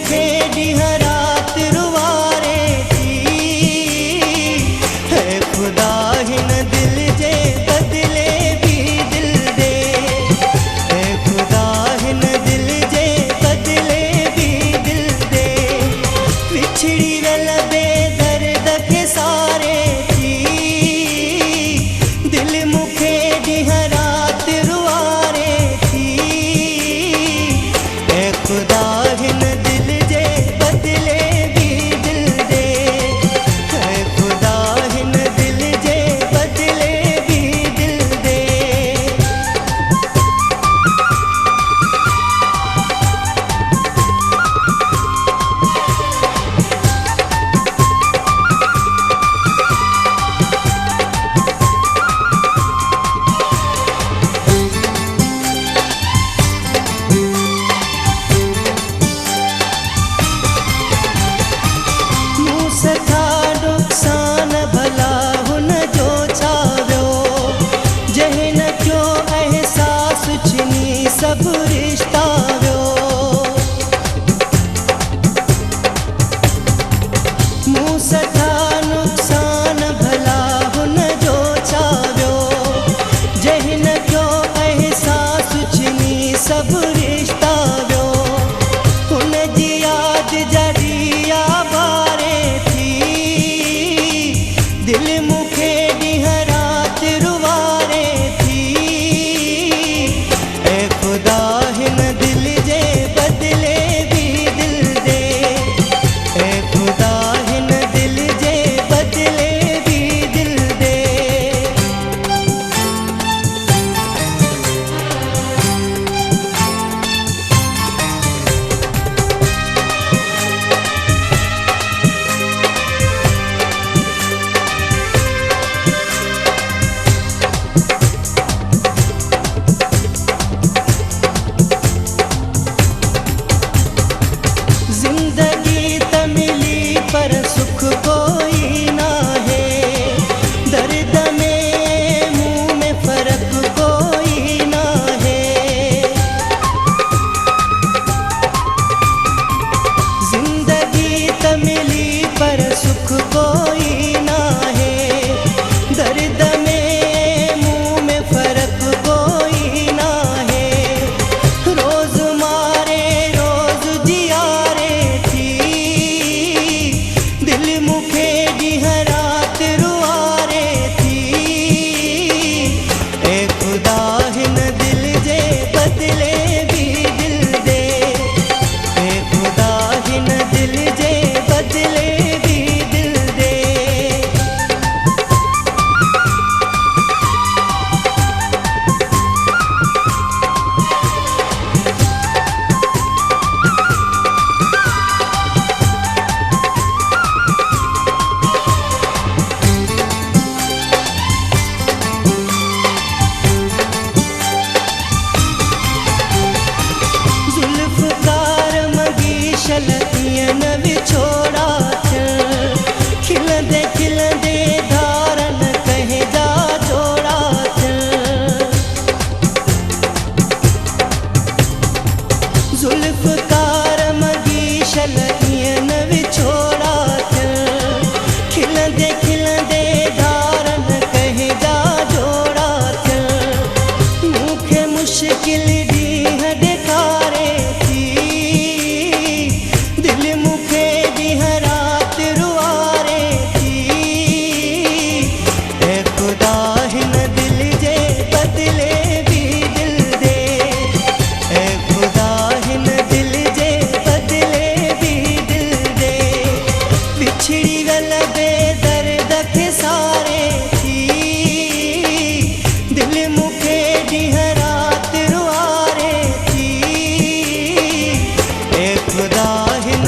मुखे ॾींहं रुवारे थी। है खुदा हिन दिल जे बदले भी दिल दे। है खुदा हिन दिल जे बदले भी दिल दे। विछड़ी वेल बेदर्द खे सारे थी। दिल मुखे ॾींहं रुवारे थी। है खुदा हिन दिल जे बदले भी दिल दे। है खुदा हिन दिल जे बदले भी दिल दे। मूं सथा नुक़सान भला हुन जो छा वियो। जंहिं न कयो अहसास छिनी सभु रिश्ता वियो। मूं सथा नुक़सान भला हुन जो छा वियो। जंहिं न कयो अहसास छिनी सभु रिश्ता वियो। हुन जी यादि जा ॾीआ ॿारे थी। दिल मुखे ॾींहं रुवारे थी। ऐ खुदा हिन दिल जे बदले भी दिल दे। ऐ खुदा हिन दिल जे बदले भी दिल दे। जिंदगी त मिली पर सुख कोई ना है। दर्द में मुंह में फर्क कोई ना है। जिंदगी त मिली पर सुख कोई ना है। दर्द में मुंह में फर्क कोई ना है। रोज मारे रोज जियारे थी। दिल मुखे ॾींहं रुवारे थी। ऐ खुदा हिन दिल जे बदले भी दिल दे। ऐ खुदा हिन दिल जे बदले भी दिल दे। ज़ुल्फ़कार मगीशल ईअं न विछोड़ा थियनि। खिलंदे खिलंदे धारन कंहिं जा जोड़ा थियनि। ज़ुल्फ़कार मगीशल ईअं न विछोड़ा थियनि। खिलंदे खिलंदे धारन कंहिं जा जोड़ा थियनि। मूंखे मुश्किल ॾींहं ॾेखारे थी। दिल मुखे ॾींहं रुवारे थी। ऐ खुदा हिन दिल जे बदले भी दिल दे। ऐ खुदा हिन दिल जे बदले भी दिल दे। विछड़ी वेल बेदर्द खे सारे थी। दिल मुखे ॾींहं रुवारे थी। ऐ खुदा हिन